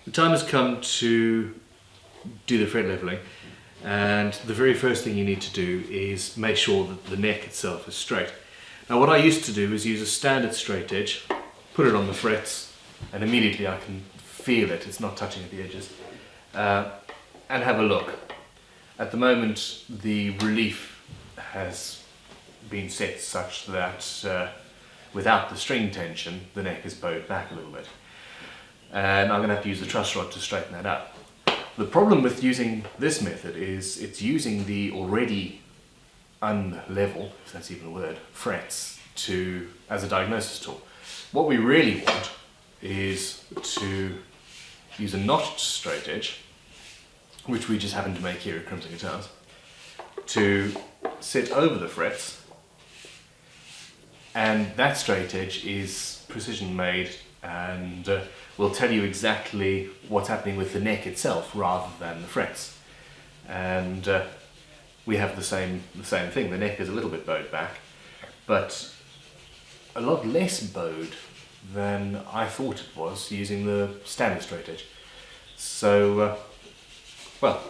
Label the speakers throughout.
Speaker 1: The time has come to do the fret leveling, and the very first thing you need to do is make sure that the neck itself is straight. Now what I used to do is use a standard straight edge, put it on the frets, and immediately I can feel it, it's not touching at the edges, and have a look. At the moment the relief has been set such that without the string tension the neck is bowed back a little bit, and I'm going to have to use the truss rod to straighten that up. The problem with using this method is it's using the already unlevel, if that's even a word, frets as a diagnosis tool. What we really want is to use a notched straight edge, which we just happen to make here at Crimson Guitars, to sit over the frets, and that straight edge is precision made and will tell you exactly what's happening with the neck itself rather than the frets. And we have the same thing. The neck is a little bit bowed back, but a lot less bowed than I thought it was using the standard straight edge. So, well,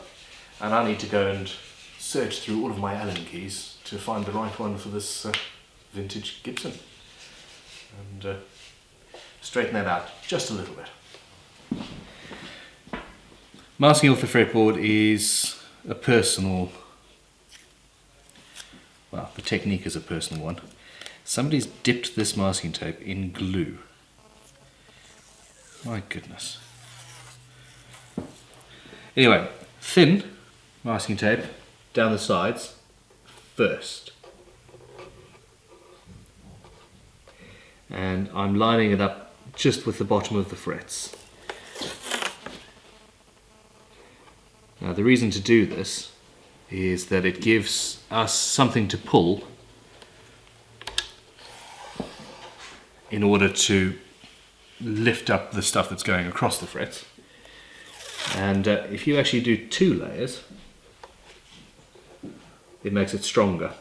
Speaker 1: and I need to go and search through all of my Allen keys to find the right one for this vintage Gibson, and straighten that out just a little bit. Masking off the fretboard is a personal, well, the technique is a personal one. Somebody's dipped this masking tape in glue. My goodness. Anyway, thin masking tape down the sides first. And I'm lining it up just with the bottom of the frets. Now the reason to do this is that it gives us something to pull in order to lift up the stuff that's going across the frets. And if you actually do 2 layers, it makes it stronger,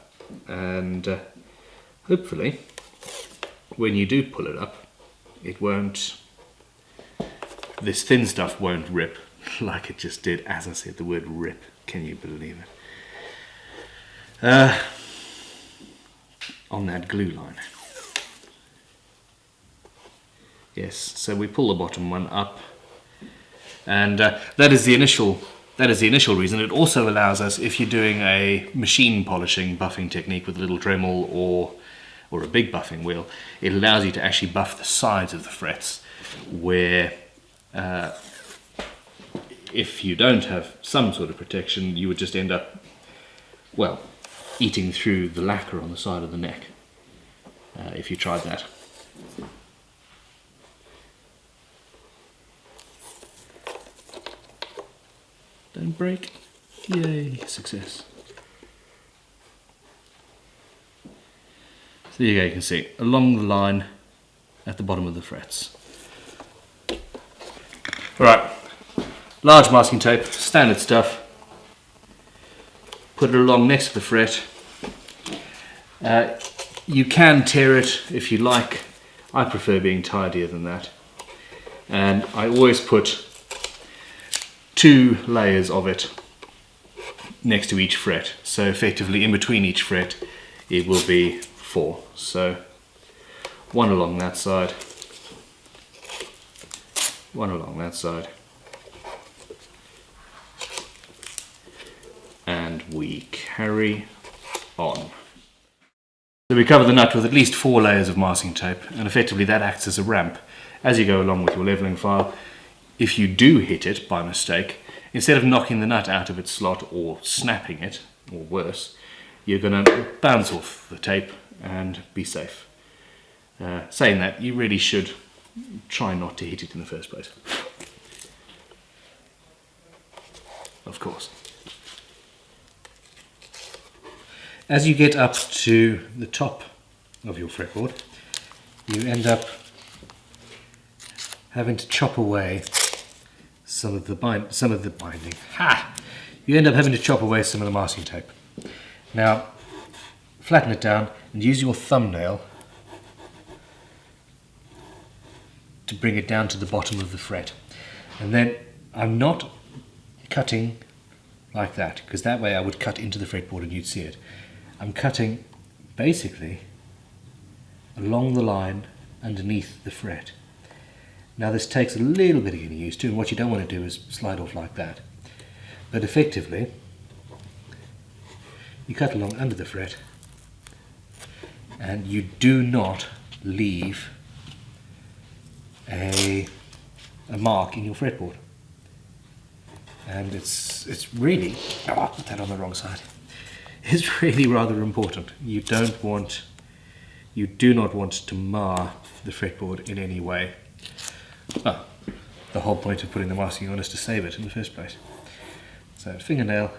Speaker 1: and hopefully when you do pull it up, it won't, this thin stuff won't rip like it just did. As I said, the word rip, can you believe it? On that glue line. Yes, so we pull the bottom one up, and that is the initial reason. It also allows us, if you're doing a machine polishing buffing technique with a little Dremel or a big buffing wheel, it allows you to actually buff the sides of the frets, where if you don't have some sort of protection, you would just end up, well, eating through the lacquer on the side of the neck if you tried that. Don't break. Yay, success. So there you go, you can see along the line at the bottom of the frets. Alright, large masking tape, standard stuff. Put it along next to the fret. You can tear it if you like. I prefer being tidier than that. And I always put 2 layers of it next to each fret. So effectively in between each fret it will be 4. So 1 along that side, 1 along that side, and we carry on. So we cover the nut with at least 4 layers of masking tape, and effectively that acts as a ramp as you go along with your leveling file. If you do hit it by mistake, instead of knocking the nut out of its slot or snapping it, or worse, you're going to bounce off the tape and be safe. Saying that, you really should try not to hit it in the first place. Of course. As you get up to the top of your fretboard, you end up having to chop away some of the binding. Ha! You end up having to chop away some of the masking tape. Now, flatten it down and use your thumbnail to bring it down to the bottom of the fret. And then I'm not cutting like that, because that way I would cut into the fretboard and you'd see it. I'm cutting basically along the line underneath the fret. Now this takes a little bit of getting used to, and what you don't want to do is slide off like that. But effectively, you cut along under the fret and you do not leave a mark in your fretboard. And it's really, oh, I put that on the wrong side. It's really rather important. You do not want to mar the fretboard in any way. Well, the whole point of putting the masking on is to save it in the first place. So fingernail,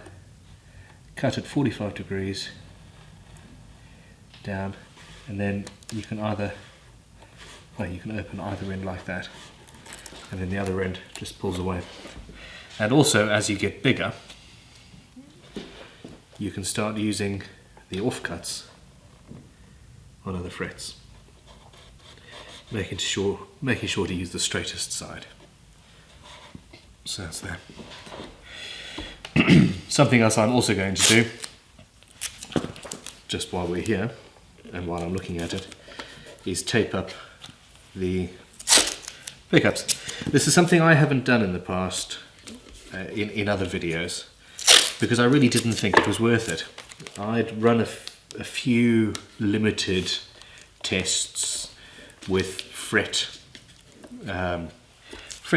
Speaker 1: cut at 45 degrees down, and then you can either, well, you can open either end like that, and then the other end just pulls away. And also, as you get bigger, you can start using the offcuts on other frets, making sure to use the straightest side. So that's that. Something else I'm also going to do, just while we're here and while I'm looking at it, is tape up the pickups. This is something I haven't done in the past in other videos, because I really didn't think it was worth it. I'd run a few limited tests with fret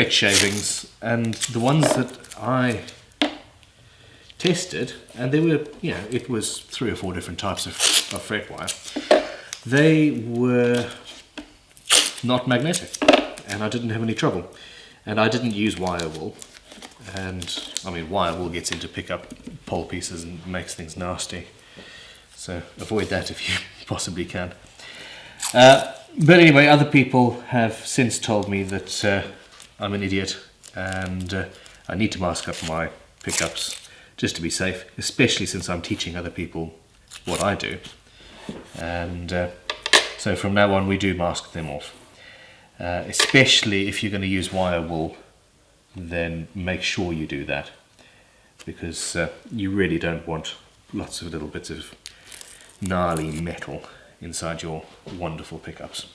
Speaker 1: shavings, and the ones that I tested, and there were, you know, it was 3 or 4 different types of fret wire. They were not magnetic, and I didn't have any trouble. And I didn't use wire wool, and I mean, wire wool gets into pickup pole pieces and makes things nasty. So avoid that if you possibly can. But anyway, other people have since told me that I'm an idiot and I need to mask up my pickups just to be safe, especially since I'm teaching other people what I do. And so from now on we do mask them off. Especially if you're going to use wire wool, then make sure you do that, because you really don't want lots of little bits of gnarly metal inside your wonderful pickups.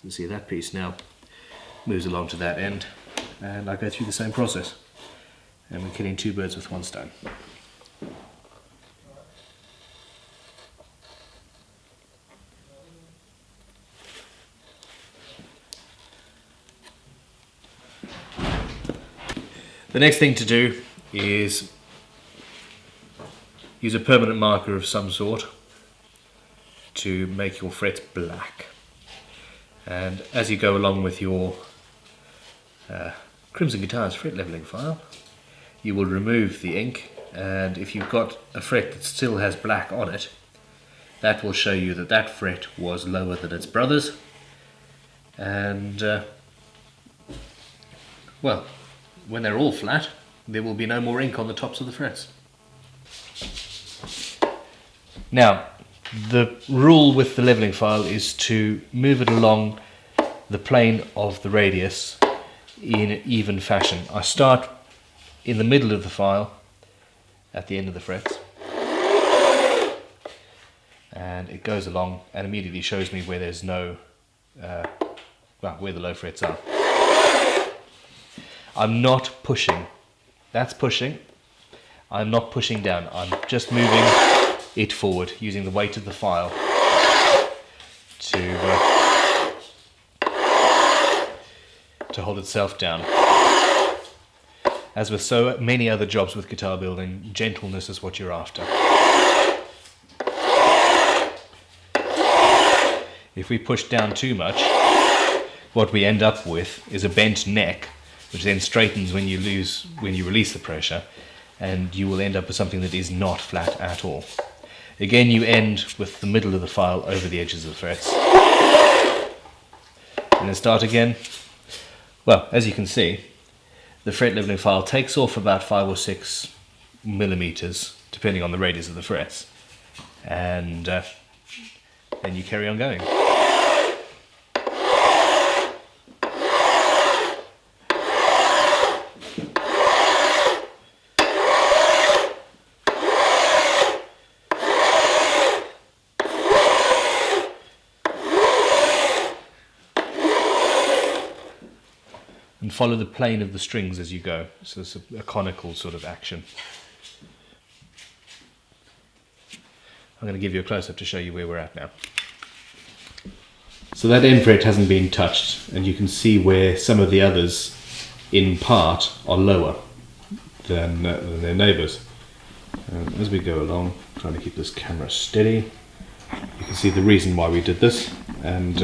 Speaker 1: You see that piece now moves along to that end, and I go through the same process, and we're killing 2 birds with 1 stone. The next thing to do is use a permanent marker of some sort to make your frets black. And as you go along with your Crimson Guitars fret leveling file, you will remove the ink, and if you've got a fret that still has black on it, that will show you that that fret was lower than its brothers. And well, when they're all flat, there will be no more ink on the tops of the frets. Now, the rule with the leveling file is to move it along the plane of the radius in an even fashion. I start in the middle of the file at the end of the frets, and it goes along and immediately shows me where there's no, where the low frets are. I'm not pushing. That's pushing. I'm not pushing down. I'm just moving it forward using the weight of the file to hold itself down. As with so many other jobs with guitar building, gentleness is what you're after. If we push down too much, what we end up with is a bent neck, which then straightens when you release the pressure, and you will end up with something that is not flat at all. Again, you end with the middle of the file over the edges of the frets. And then start again. Well, as you can see, the fret leveling file takes off about 5 or 6 millimeters, depending on the radius of the frets, and then you carry on going. and follow the plane of the strings as you go. So it's a conical sort of action. I'm going to give you a close-up to show you where we're at now. So that end fret hasn't been touched, and you can see where some of the others in part are lower than their neighbours. As we go along, trying to keep this camera steady, you can see the reason why we did this, and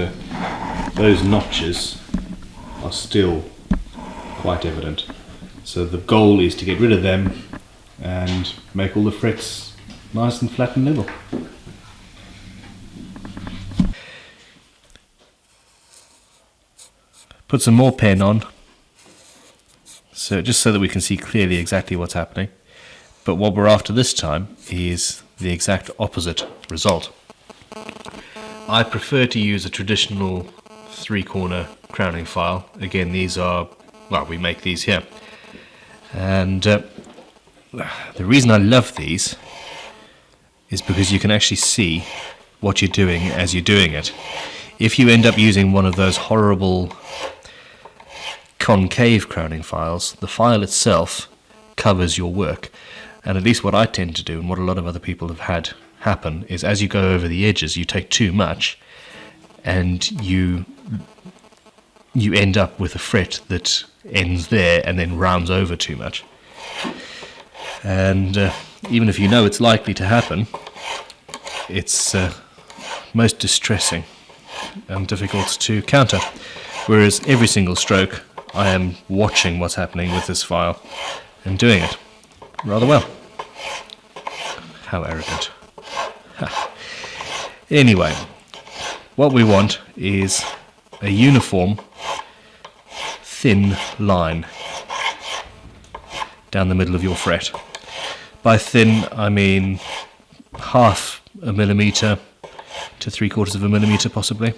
Speaker 1: those notches are still quite evident. So the goal is to get rid of them and make all the frets nice and flat and level. Put some more pen on, just so that we can see clearly exactly what's happening. But what we're after this time is the exact opposite result. I prefer to use a traditional 3-corner crowning file. Again, these are, well, we make these here. And the reason I love these is because you can actually see what you're doing as you're doing it. If you end up using one of those horrible concave crowning files, the file itself covers your work. And at least what I tend to do, and what a lot of other people have had happen, is as you go over the edges, you take too much, and you end up with a fret that ends there and then rounds over too much. And even if you know it's likely to happen, it's most distressing and difficult to counter. Whereas every single stroke, I am watching what's happening with this file and doing it rather well. How arrogant. Anyway, what we want is a uniform, thin line down the middle of your fret. By thin, I mean 0.5 millimeter to 3/4 of a millimeter possibly.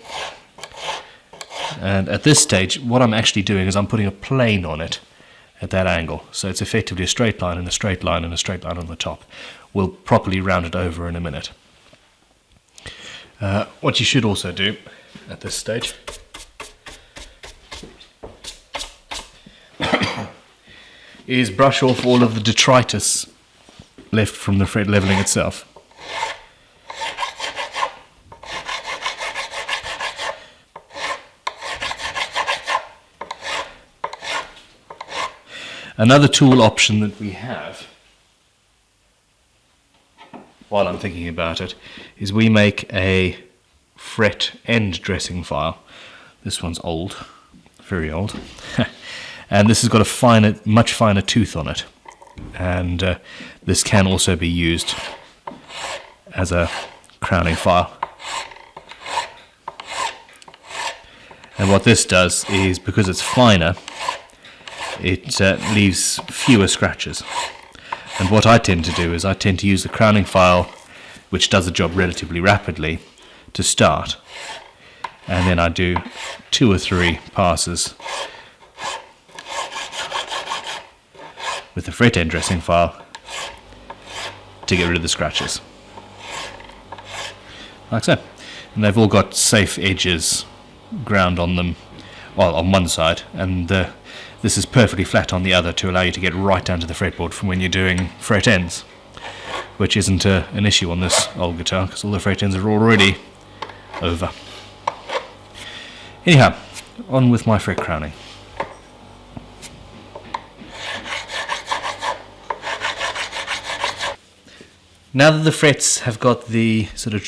Speaker 1: And at this stage, what I'm actually doing is I'm putting a plane on it at that angle. So it's effectively a straight line and a straight line and a straight line on the top. We'll properly round it over in a minute. What you should also do at this stage is brush off all of the detritus left from the fret leveling itself. Another tool option that we have, while I'm thinking about it, is we make a fret end dressing file. This one's old, very old, and this has got a much finer tooth on it, and this can also be used as a crowning file. And what this does is, because it's finer, it leaves fewer scratches. And what I tend to do is I tend to use the crowning file, which does the job relatively rapidly, to start. And then I do 2 or 3 passes with the fret end dressing file to get rid of the scratches. Like so. And they've all got safe edges ground on them, well, on one side, and this is perfectly flat on the other to allow you to get right down to the fretboard from when you're doing fret ends, which isn't an issue on this old guitar because all the fret ends are already over. Anyhow, on with my fret crowning. Now that the frets have got the sort of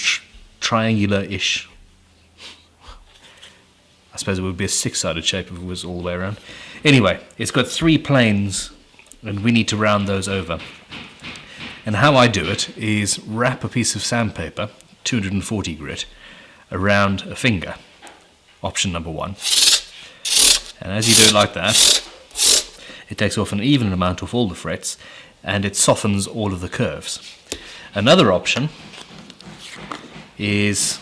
Speaker 1: triangular-ish, I suppose it would be a 6-sided shape if it was all the way around. Anyway, it's got 3 planes and we need to round those over. And how I do it is wrap a piece of sandpaper, 240 grit, around a finger, option number 1. And as you do it like that, it takes off an even amount of all the frets and it softens all of the curves. Another option is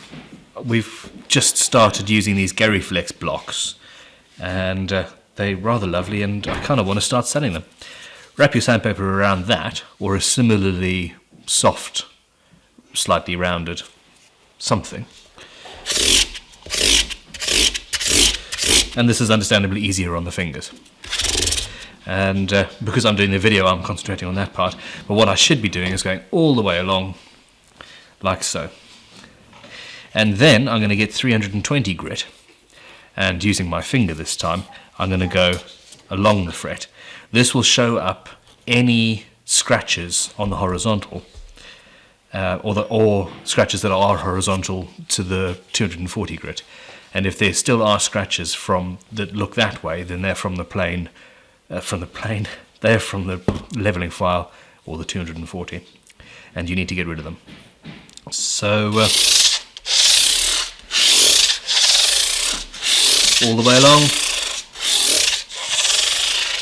Speaker 1: we've just started using these Gary Flex blocks, and they're rather lovely, and I kind of want to start selling them. Wrap your sandpaper around that, or a similarly soft, slightly rounded something. And this is understandably easier on the fingers. And because I'm doing the video, I'm concentrating on that part. But what I should be doing is going all the way along, like so. And then I'm going to get 320 grit. And using my finger this time, I'm going to go along the fret. This will show up any scratches on the horizontal, or scratches that are horizontal to the 240 grit. And if there still are scratches that look that way, then they're from the plane, they're from the leveling file or the 240, and you need to get rid of them. So all the way along,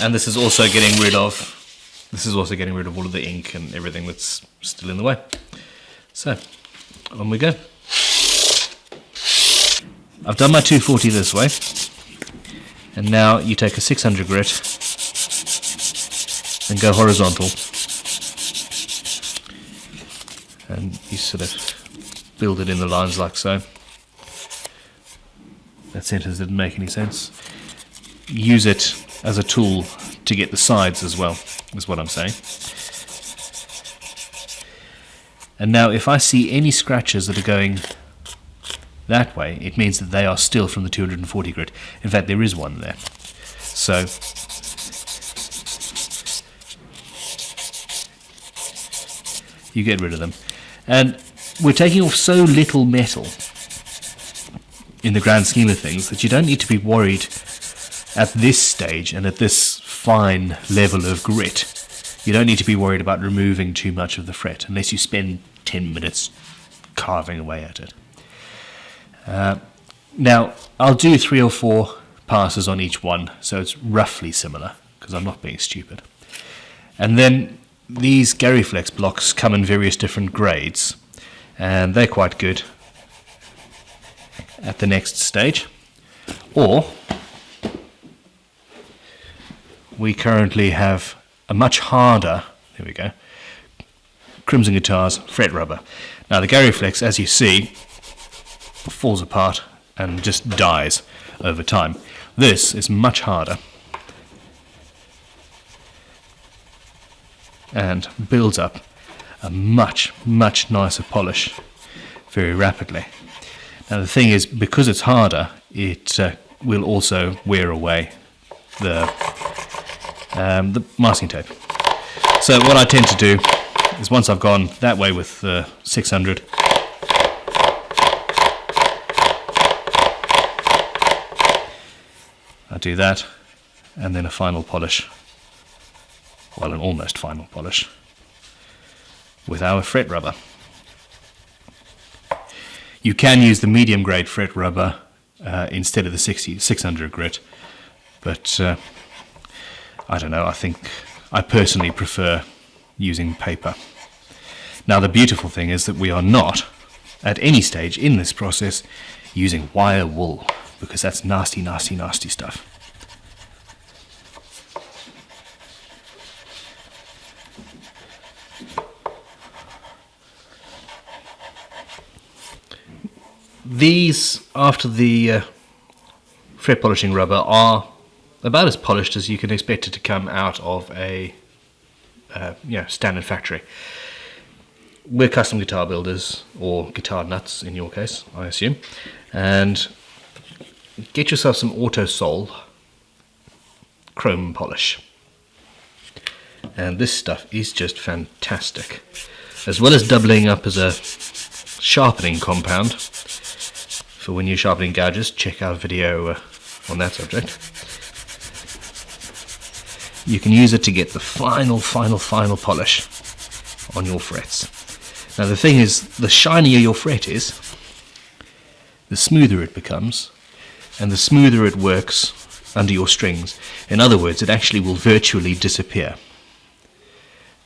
Speaker 1: and this is also getting rid of all of the ink and everything that's still in the way. So on we go. I've done my 240 this way, and now you take a 600 grit and go horizontal, and you sort of build it in the lines like so. That sentence didn't make any sense. Use it as a tool to get the sides as well, is what I'm saying. And now if I see any scratches that are going that way, it means that they are still from the 240 grit. In fact, there is one there. So you get rid of them. And we're taking off so little metal in the grand scheme of things that you don't need to be worried at this stage and at this fine level of grit. You don't need to be worried about removing too much of the fret unless you spend 10 minutes carving away at it. Now, I'll do 3 or 4 passes on each one, so it's roughly similar, because I'm not being stupid. And then these Garryflex blocks come in various different grades, and they're quite good at the next stage. Or we currently have a much harder, there we go, Crimson Guitars fret rubber. Now the Garryflex, as you see, falls apart and just dies over time. This is much harder and builds up a much nicer polish very rapidly. Now the thing is, because it's harder, it will also wear away the masking tape. So what I tend to do is, once I've gone that way with the 600, I do that, and then a final polish, well, an almost final polish, with our fret rubber. You can use the medium grade fret rubber instead of the 600 grit, but I don't know, I personally prefer using paper. Now the beautiful thing is that we are not, at any stage in this process, using wire wool, because that's nasty stuff. These, after the fret polishing rubber, are about as polished as you can expect it to come out of a standard factory. We're custom guitar builders, or guitar nuts in your case, I assume, and get yourself some Autosol chrome polish. And this stuff is just fantastic. As well as doubling up as a sharpening compound for when you're sharpening gouges, check our video on that subject. You can use it to get the final polish on your frets. Now the thing is, the shinier your fret is, the smoother it becomes, and the smoother it works under your strings. In other words, it actually will virtually disappear.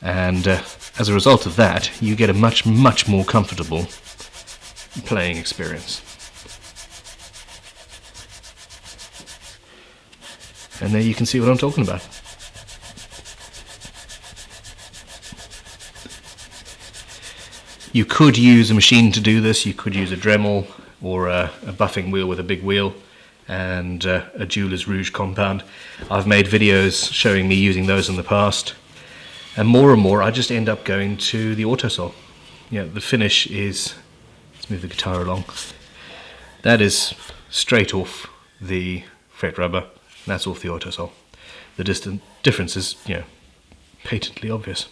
Speaker 1: And as a result of that, you get a much more comfortable playing experience. And there you can see what I'm talking about. You could use a machine to do this. You could use a Dremel or a buffing wheel with a big wheel and a jeweler's rouge compound. I've made videos showing me using those in the past, and more I just end up going to the Autosol. The finish is, let's move the guitar along, that is straight off the fret rubber, and that's off the Autosol. The difference is patently obvious.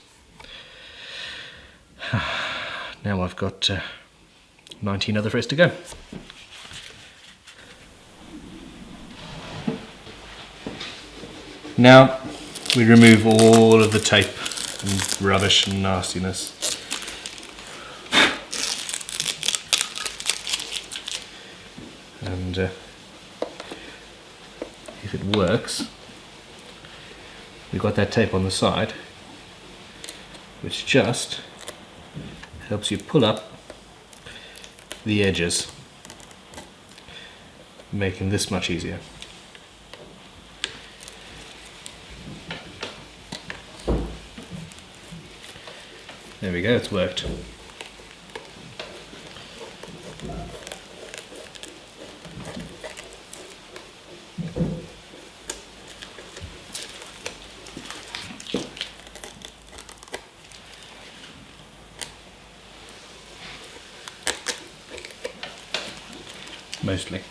Speaker 1: Now I've got 19 other frets to go. Now we remove all of the tape and rubbish and nastiness. And if it works, we've got that tape on the side, which just helps you pull up the edges, making this much easier. There we go, it's worked. Mostly.